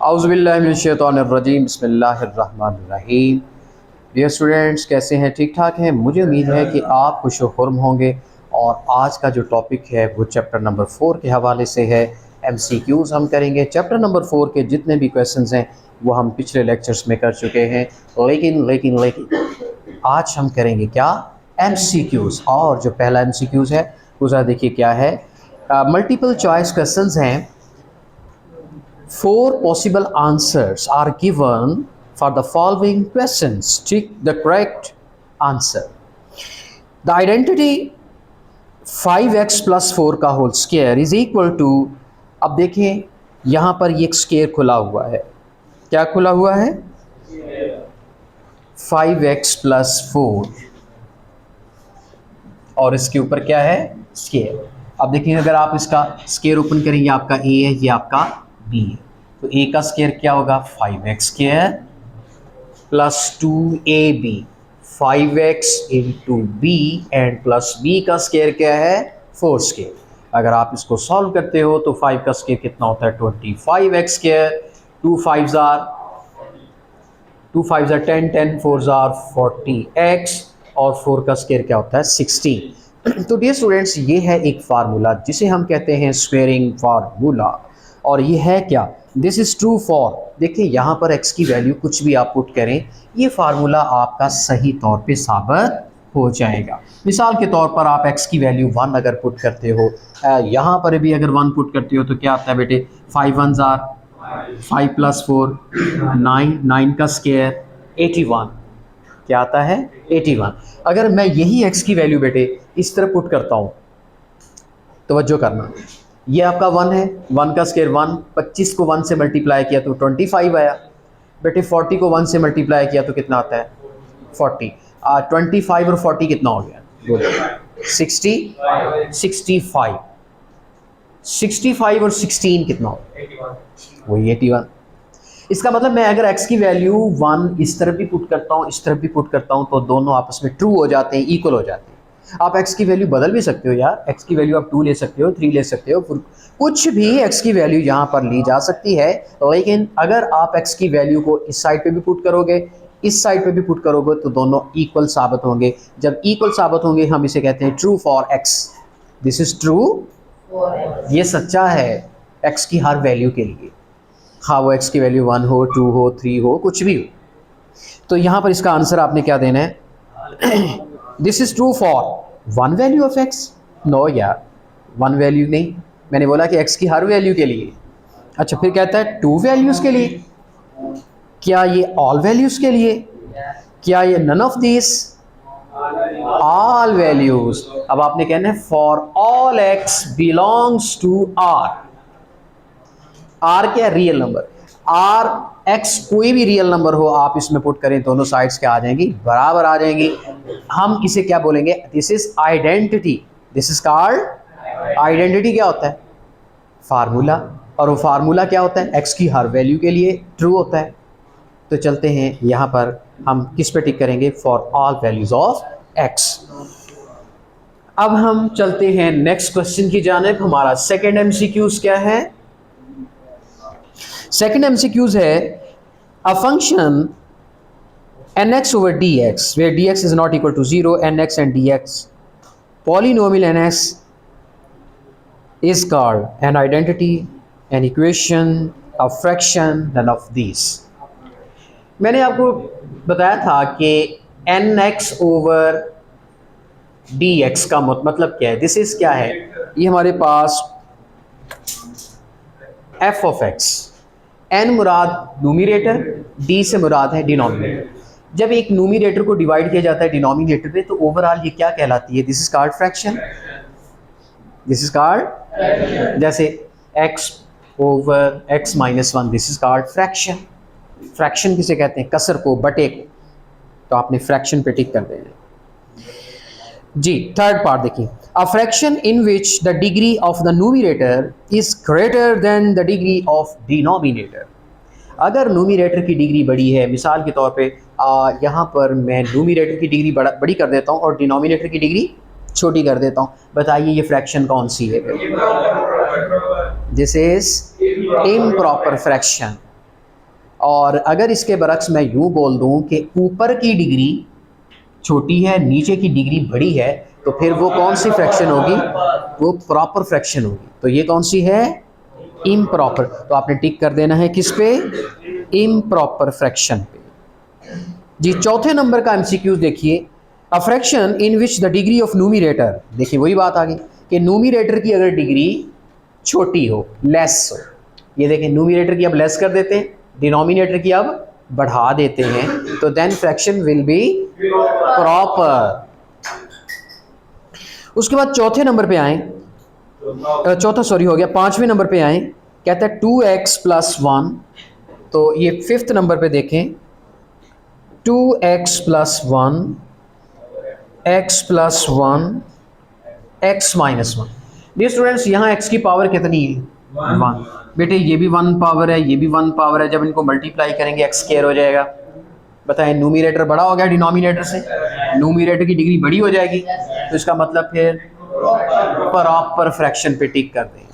औज़ुबिल्लाहिमिनश्शैतानिर्रजीम बिस्मिल्लाहिर्रहमानिर्रहीम। Dear students, कैसे हैं? ठीक ठाक हैं? मुझे उम्मीद है कि आप खुश व खुर्म होंगे। और आज का जो टॉपिक है वो चैप्टर नंबर 4 के हवाले से है। MCQs हम करेंगे। चैप्टर नंबर 4 के जितने भी क्वेश्चंस हैं वो हम पिछले लेक्चर्स में कर चुके हैं, लेकिन आज हम करेंगे क्या? MCQs। और जो पहला MCQs है वो ज़रा देखिए क्या है। मल्टीपल चॉइस क्वेश्चंस हैं। 4 possible answers are given for the following questions. Tick the correct answer. The identity 5x plus 4 का whole square is equal to, अब देखें यहाँ पर ये एक स्क्वायर खुला हुआ है। क्या खुला हुआ है? 5x plus 4 और इसके ऊपर क्या है? स्क्वायर। अब देखिए अगर आप इसका स्क्वायर ओपन करेंगे, आपका a है, ये आपका b है, तो a का स्क्वायर क्या होगा? 5x square plus 2ab, 5x into b and plus b का स्क्वायर क्या है? 4 स्क्वायर। अगर आप इसको सॉल्व करते हो तो 5 का स्क्वायर कितना होता है? 25x square, 2 5s are 10, 10 4s are 40x और 4 का स्क्वायर क्या होता है? 16। तो डियर स्टूडेंट्स, ये है एक फार्मूला जिसे हम कहते हैं स्क्वेयरिंग फार्मूला। और ये है क्या? दिस इज़ ट्रू फॉर, देखिए यहाँ पर x की वैल्यू कुछ भी आप पुट करें, ये फार्मूला आपका सही तौर पे साबित हो जाएगा। मिसाल के तौर पर आप x की वैल्यू 1 अगर पुट करते हो, यहाँ पर भी अगर 1 पुट करते हो तो क्या आता है बेटे? 5 1s are 5 प्लस 4 9, 9 का स्क्वायर 81, क्या आता है? 81। अगर मैं यही x की वैल्यू बेटे इस तरह पुट करता हूँ, तवज्जो करना, ये आपका 1 है, 1 का स्क्वायर 1, 25 को 1 से मल्टीप्लाई किया तो 25 आया बेटे, 40 को 1 से मल्टीप्लाई किया तो कितना आता है? 40। 25 और 40 कितना हो गया? 65। 65 और 16 कितना हो? वही 81। इसका मतलब मैं अगर x की वैल्यू 1 इस तरफ भी पुट करता हूँ, इस तरफ भी पुट करता हूँ, तो दोनों आपस में ट्रू हो जाते हैं, इक्वल हो जाते हैं। आप x की वैल्यू बदल भी सकते हो यार, x की वैल्यू आप 2 ले सकते हो, 3 ले सकते हो, कुछ भी x की वैल्यू यहाँ पर ली जा सकती है। लेकिन अगर आप x की वैल्यू को इस साइड पे भी पुट करोगे, इस साइड पे भी पुट करोगे, तो दोनों इक्वल साबित होंगे। जब इक्वल साबित होंगे हम इसे कहते हैं true for x। This is true, ये सच्चा है x की हर वैल्यू के लिए, हाँ वो x की वैल्यू 1 हो, 2 हो, 3 हो, कुछ भी हो। तो यहाँ पर इसका आंसर आपने क्या देना है? This is true for 1 value of x। No यार, 1 वैल्यू नहीं, मैंने बोला कि x की हर वैल्यू के लिए। अच्छा, फिर कहता है 2 वैल्यूज़ के लिए। क्या ये ऑल वैल्यूज़ के लिए? क्या ये none of this? All values. अब आपने कहना है for all x belongs to r। r क्या? Real number. r x कोई भी रियल नंबर हो, आप इसमें पुट करें, दोनों साइड्स क्या आ जाएंगी? बराबर आ जाएंगी। हम इसे क्या बोलेंगे? This is identity. This is called identity. क्या होता है? फार्मूला। और वो फार्मूला क्या होता है? x की हर वैल्यू के लिए ट्रू होता है। तो चलते हैं यहाँ पर हम किस पे टिक करेंगे? For all values of x। अब हम चलते हैं नेक्स्ट क्वेश्चन की जानिब। हमारा सेकेंड MCQs क्या है? सेकेंड MCQs है a function nx over dx where dx is not equal to 0, nx and dx polynomial ns is called an identity, an equation, a fraction, none of these। मैंने आपको बताया था कि nx over dx का मतलब क्या है? दिस इज क्या है? ये हमारे पास f of x, n Murad numerator, d से मुराद है डिनोमिनेटर। जब एक न्यूमरेटर को डिवाइड किया जाता है डिनोमिनेटर पे, तो ओवरऑल ये क्या कहलाती है? This is called fraction. This is called, जैसे x over x minus 1, this is called fraction. Fraction किसे कहते हैं? कसर को, बटे को। तो आपने फ्रैक्शन पे टिक कर देना जी। थर्ड पार्ट देखिए, a fraction in which the degree of the numerator is greater than the degree of denominator। अगर न्यूमरेटर की डिग्री बड़ी है, मिसाल के तौर पे यहाँ पर मैं न्यूमरेटर की डिग्री बड़ी कर देता हूँ और डिनोमिनेटर की डिग्री छोटी कर देता हूँ, बताइए ये फ्रैक्शन कौन सी है? This is improper fraction. और अगर इसके बरक्स मैं यूँ बोल दूँ कि ऊपर की डिग्री छोटी है, नीचे की डिग्री बड़ी है, तो फिर वो कौन सी फ्रैक्शन होगी? वो प्रॉपर फ्रैक्शन होगी। तो ये कौन सी है? इम्प्रॉपर। तो आपने टिक कर देना है किस पे? इम्प्रॉपर फ्रैक्शन पे। जी चौथे नंबर का एमसीक्यूज देखिए, a fraction in which the degree of numerator, देखिए वही बात आ गई कि न्यूमिरेटर की अगर डिग्री छोटी हो, लेस हो, ये देखें न्यूमिरेटर की अब लेस कर देते हैं, डिनोमिनेटर की अब बढ़ा देते हैं, तो then fraction will be proper. उसके बाद चौथे नंबर पे आए, चौथा सॉरी हो गया, पांचवें नंबर पे आए, कहता है 2x प्लस 1, तो ये फिफ्थ नंबर पे देखें, 2x plus 1, x plus 1, x minus 1। Dear students यहाँ x की पावर कितनी है? 1। बेटे ये भी 1 पावर है, ये भी 1 पावर है, जब इनको मल्टीप्लाई करेंगे x स्क्वायर हो जाएगा। बताएं न्यूमिरेटर बड़ा हो गया डिनोमिनेटर से, न्यूमिरेटर की डिग्री बड़ी हो जाएगी, तो इसका मतलब फिर प्रॉपर फ्रैक्शन पे टिक कर दें।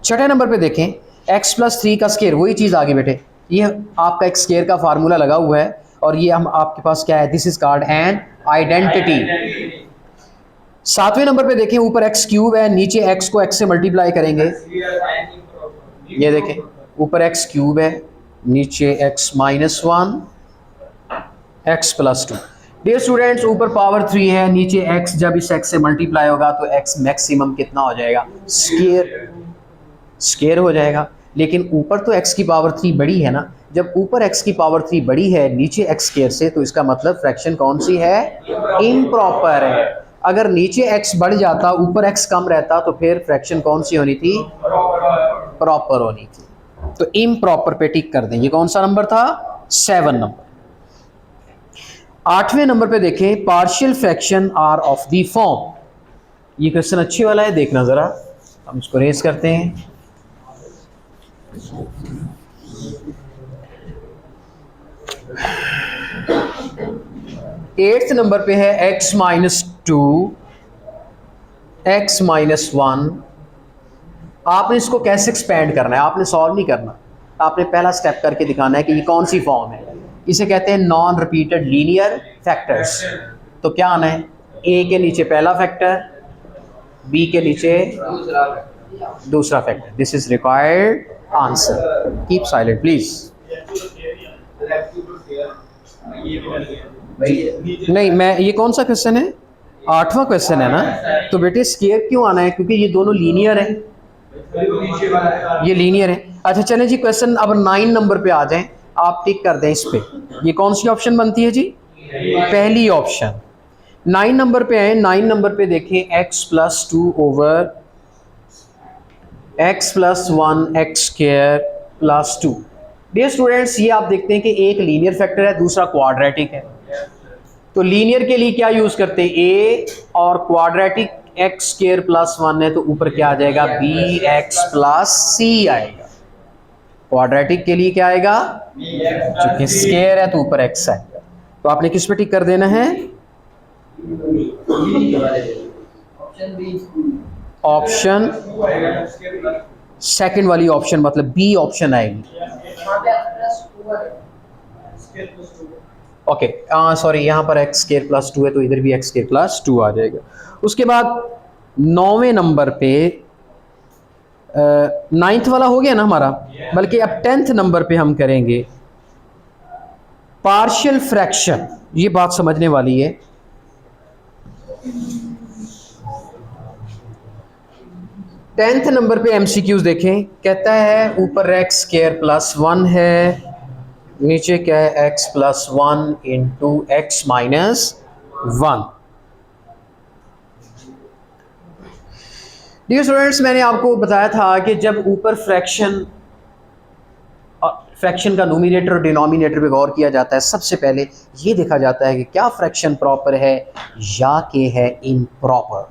छठे नंबर पे देखें, x प्लस 3 का स्क्वायर, वही चीज़ आगे बेटे, ये आपका एक स्क्वायर का फार्मूला लगा हुआ है और ये हम आपके पास क्या है? This is called an identity. सातवें नंबर पे देखें, ऊपर x क्यूब है, नीचे x को x से मल्टीप्लाई करेंगे, ये देखें ऊपर x क्यूब है, नीचे x minus 1, x plus 2। Dear students ऊपर पावर 3 है, नीचे x, जब इस x से मल्टीप्लाई होगा तो x मैक्सिमम कितना हो जाएगा? स्क्वायर हो जाएगा। लेकिन ऊपर तो x की पावर 3 बड़ी है ना, जब ऊपर x की पावर 3 बड़ी है नीचे x स्क्वायर से, तो इसका मतलब फ्रैक्शन कौन सी है? इम्प्रॉपर है। अगर नीचे x बढ़ जाता ऊपर x कम रहता तो फिर फ्रैक्शन कौन सी होनी थी? प्रॉपर होनी थी। तो इम्प्रॉपर पे टिक कर दें। ये कौन सा नंबर था? 7 नंबर। आठवें नंबर पे देखें, partial fraction are of the form. ये क्वेश्चन अच्छी वाला है, देखना जरा, हम इसको रेस करते हैं। एट्थ नंबर पे है x माइनस 2, x माइनस 1। आपने इसको कैसे एक्सपेंड करना है? आपने सॉल्व नहीं करना, आपने पहला स्टेप करके दिखाना है कि ये कौन सी फॉर्म है। इसे कहते हैं नॉन रिपीटेड लीनियर फैक्टर्स। तो क्या आना है? a के नीचे पहला फैक्टर, b के नीचे दूसरा factor. This is required answer. Keep silent please. नहीं, मैं, ये कौन सा क्वेश्चन है? 8वां क्वेश्चन है ना। तो बेटे स्क्वायर क्यों आना है? क्योंकि ये दोनों लीनियर है, ये लीनियर है। अच्छा चलें जी, क्वेश्चन अब 9 नंबर पे आ जाएं, आप टिक कर दें इस पे। ये कौन सी ऑप्शन बनती है जी? पहली ऑप्शन। 9 नंबर पे आए, 9 नंबर पे देखें, x plus 2 over x plus 1 x square plus 2। Dear students ये आप देखते हैं कि एक लीनियर फैक्टर है, दूसरा क्वाड्रेटिक है। तो लीनियर के लिए क्या यूज करते हैं? a, और क्वाड्रेटिक एक्स स्क्वायर प्लस 1 है तो ऊपर क्या आ जाएगा? bx प्लस c आएगा। क्वाड्रेटिक के लिए क्या आएगा? क्योंकि स्क्वायर है तो ऊपर x आएगा। तो आपने किस पे टिक कर देना है? ऑप्शन सेकंड वाली ऑप्शन, मतलब बी ऑप्शन आएगी। ओके सॉरी, यहाँ पर x स्क्वायर प्लस 2 है तो इधर भी x स्क्वायर प्लस 2 आ जाएगा। उसके बाद 9वें नंबर पे 9th वाला हो गया ना हमारा, बल्कि अब 10th नंबर पे हम करेंगे पार्शियल फ्रैक्शन। ये बात समझने वाली है। टेंथ नंबर पे एमसीक्यूज देखें, कहता है ऊपर x स्क्वायर प्लस 1 है, नीचे क्या है? x plus 1 into x minus 1। Dear students मैंने आपको बताया था कि जब ऊपर फ्रैक्शन का न्यूमिनेटर और डिनोमिनेटर पे गौर किया जाता है, सबसे पहले ये देखा जाता है कि क्या फ्रैक्शन प्रॉपर है या के है इम्प्रॉपर।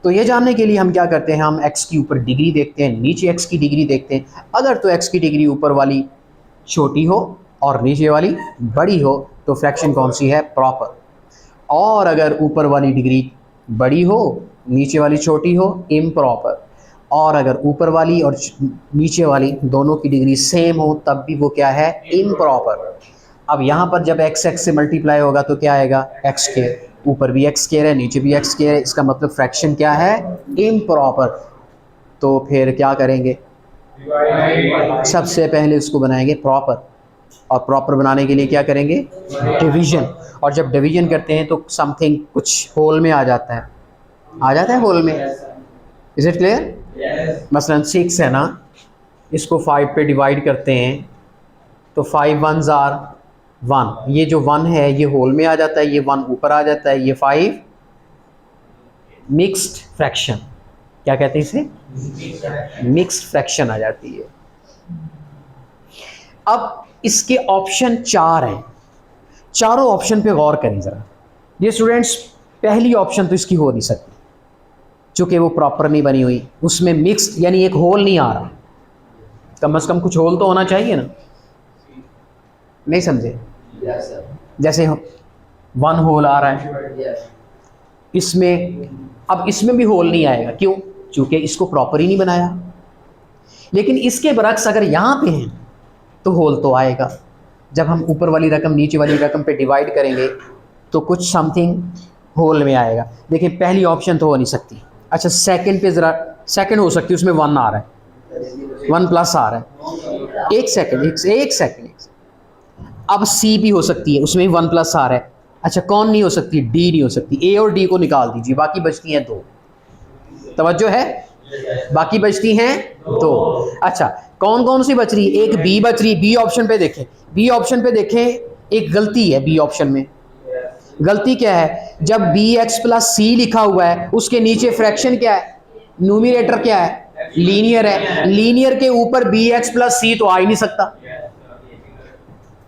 तो ये जानने के लिए हम क्या करते हैं? हम x की ऊपर डिग्री देखते हैं, नीचे x की डिग्री देखते हैं। अगर तो x की डिग्री ऊपर वाली छोटी हो और नीचे वाली बड़ी हो तो फ्रैक्शन कौन सी है? प्रॉपर। और अगर ऊपर वाली डिग्री बड़ी हो, नीचे वाली छोटी हो, इम्प्रॉपर। और अगर ऊपर वाली और नीचे वाली दोनों की डिग्री सेम हो तब भी वो क्या है, इम्प्रॉपर। अब यहाँ पर जब x x से मल्टीप्लाई होगा तो क्या आएगा, x स्क्वायर, ऊपर भी x स्क्वायर है नीचे भी x स्क्वायर है, इसका मतलब फ्रैक्शन क्या है, इम्प्रॉपर। तो फिर क्या करेंगे, सबसे पहले उसको बनाएंगे प्रॉपर, और प्रॉपर बनाने के लिए क्या करेंगे, डिवीजन। और जब डिवीजन करते हैं तो समथिंग कुछ होल में आ जाता है होल में। Is it clear? मसलन 6 है ना, इसको 5 पे डिवाइड करते हैं तो 5 1s आर 1, ये जो 1 है ये होल में आ जाता है, ये 1 ऊपर आ जाता है, ये 5 मिक्स्ड फ्रैक्शन, क्या कहते हैं इसे, मिक्स्ड फ्रैक्शन आ जाती है। अब इसके ऑप्शन 4 हैं, चारों ऑप्शन पे गौर करें ज़रा। ये स्टूडेंट्स पहली ऑप्शन तो इसकी हो नहीं सकती चूँकि वो प्रॉपर नहीं बनी हुई, उसमें मिक्स्ड यानी एक होल नहीं आ रहा, कम से कम कुछ होल तो होना चाहिए ना, नहीं समझे? जैसे 1 होल आ रहा है इसमें, अब इसमें भी होल नहीं आएगा, क्यों? चूँकि इसको प्रॉपर ही नहीं बनाया। लेकिन इसके बरक्स अगर यहाँ पे हैं तो होल तो आएगा। जब हम ऊपर वाली रकम नीचे वाली रकम पे डिवाइड करेंगे तो कुछ समथिंग होल में आएगा। देखिए पहली ऑप्शन तो हो नहीं सकती। अच्छा सेकंड पे ज़रा, सेकंड हो सकती है, उसमें 1 आ रहा है, 1 प्लस आ रहा है, एक सेकंड। अब सी भी हो सकती है, उसमें भी 1 प्लस आ रहा है। अच्छा कौन नहीं हो सकती, डी नहीं हो सकती। ए और डी को निकाल दीजिए, बाकी बचती हैं 2। तवज्जो है, बाकी बचती हैं 2। अच्छा कौन कौन सी बच रही है, एक बी बच रही है। बी ऑप्शन पे देखें, बी ऑप्शन पे देखें, एक गलती है बी ऑप्शन में। गलती क्या है, जब बी एक्स प्लस सी लिखा हुआ है उसके नीचे फ्रैक्शन क्या है, न्यूमिनेटर क्या है, लीनियर है। लीनियर के ऊपर बी एक्स प्लस सी तो आ ही नहीं सकता।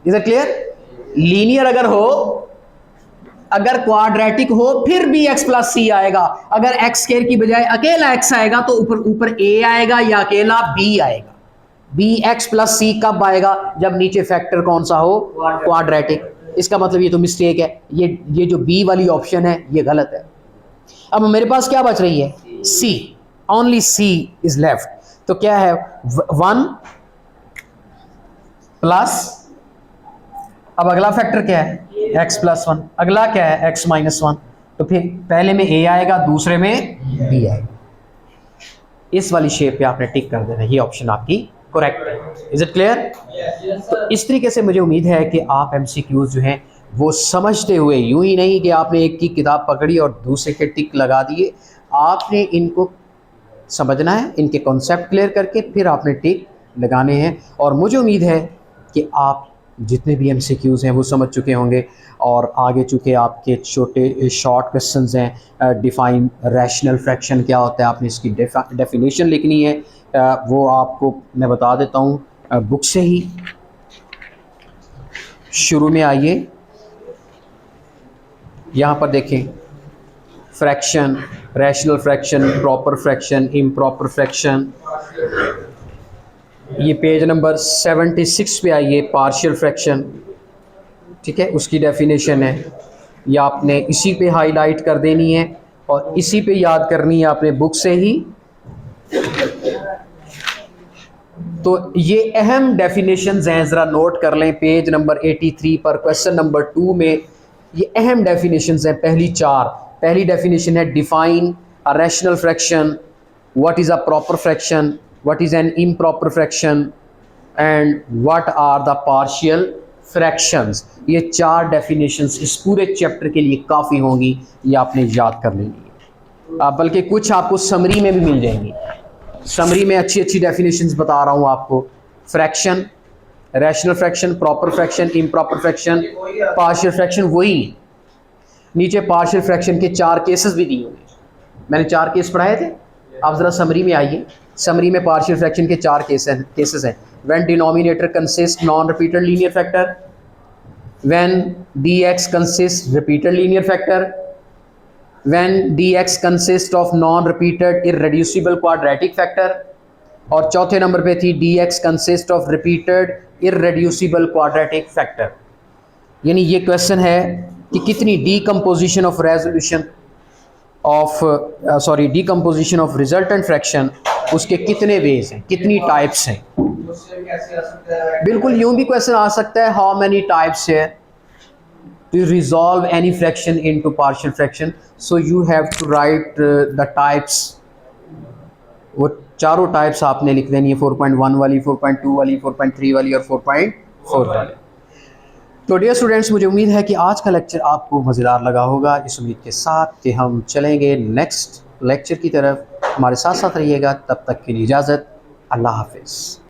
Is it clear? लीनियर अगर हो, अगर क्वाड्रेटिक हो फिर बी एक्स प्लस सी आएगा। अगर एक्स स्क्वायर की बजाय अकेला एक्स आएगा तो ऊपर ए आएगा या अकेला बी आएगा। बी एक्स प्लस सी कब आएगा, जब नीचे फैक्टर कौन सा हो, क्वाड्रेटिक। इसका मतलब ये तो मिस्टेक है, ये जो बी वाली ऑप्शन है ये गलत है। अब मेरे पास क्या बच रही है, सी, ओनली सी इज लेफ्ट। तो क्या है, 1 प्लस, अब अगला फैक्टर क्या है, x प्लस 1, अगला क्या है, x माइनस 1। तो फिर पहले में a आएगा, दूसरे में b आएगा। इस वाली शेप पे आपने टिक कर देना, ये ऑप्शन आपकी करेक्ट है। Is it clear? तो इस तरीके से मुझे उम्मीद है कि आप MCQs जो हैं वो समझते हुए, यूं ही नहीं कि आपने एक की किताब पकड़ी और दूसरे के टिक लगा दिए, आपने इनको समझना है, इनके कॉन्सेप्ट क्लियर करके फिर आपने टिक लगाने हैं। और मुझे उम्मीद है कि आप जितने भी MCQs हैं वो समझ चुके होंगे। और आगे चूँकि आपके छोटे शॉर्ट क्वेश्चंस हैं, डिफाइन रैशनल फ्रैक्शन क्या होता है, आपने इसकी डेफिनेशन लिखनी है, वो आपको मैं बता देता हूँ बुक से ही। शुरू में आइए, यहाँ पर देखें, fraction, rational fraction, proper fraction, improper fraction. ये पेज नंबर 76 पे आइए, पार्शियल फ्रैक्शन, ठीक है, उसकी डेफिनेशन है। ये आपने इसी पे हाईलाइट कर देनी है और इसी पे याद करनी है आपने बुक से ही। तो ये अहम डेफिनेशंस हैं, ज़रा नोट कर लें। पेज नंबर 83 पर क्वेश्चन नंबर 2 में ये अहम डेफिनेशंस हैं। पहली डेफिनेशन है, define a rational fraction, what is a proper fraction, what is an improper fraction and what are the partial fractions। ये 4 definitions इस पूरे चैप्टर के लिए काफ़ी होंगी, ये आपने याद कर लेनी है। बल्कि कुछ आपको समरी में भी मिल जाएंगी। समरी में अच्छी डेफिनेशंस बता रहा हूँ आपको। Fraction, rational fraction, proper fraction, improper fraction, partial fraction, वही नीचे पार्शियल फ्रैक्शन के 4 केसेस भी दिए होंगे। मैंने 4 केस पढ़ाए थे, आप ज़रा समरी में आइए। समरी में पार्शियल फ्रैक्शन के 4 केसेस हैं। When denominator consist non repeated linear factor, when dx consist repeated linear factor, when dx consist of non repeated irreducible quadratic factor, और चौथे नंबर पे थी dx consist of repeated irreducible quadratic factor. यानी ये question है कि कितनी decomposition of resolution of decomposition of resultant fraction उसके कितने वेज हैं, कितनी टाइप्स हैं। बिल्कुल यूं भी क्वेश्चन आ सकता है, हाउ मेनी टाइप्स है to resolve any fraction into partial fraction, so you have to write the types। वो चारों टाइप्स आपने लिख देनी है, 4.1 वाली, 4.2 वाली, 4.3 वाली और 4.4 वाली। तो डियर स्टूडेंट्स, मुझे उम्मीद है कि आज का लेक्चर आपको मज़ेदार लगा होगा, इस उम्मीद के साथ कि हम चलेंगे नेक्स्ट लेक्चर की तरफ। हमारे साथ साथ रहिएगा, तब तक के लिए इजाज़त, अल्लाह हाफिज़।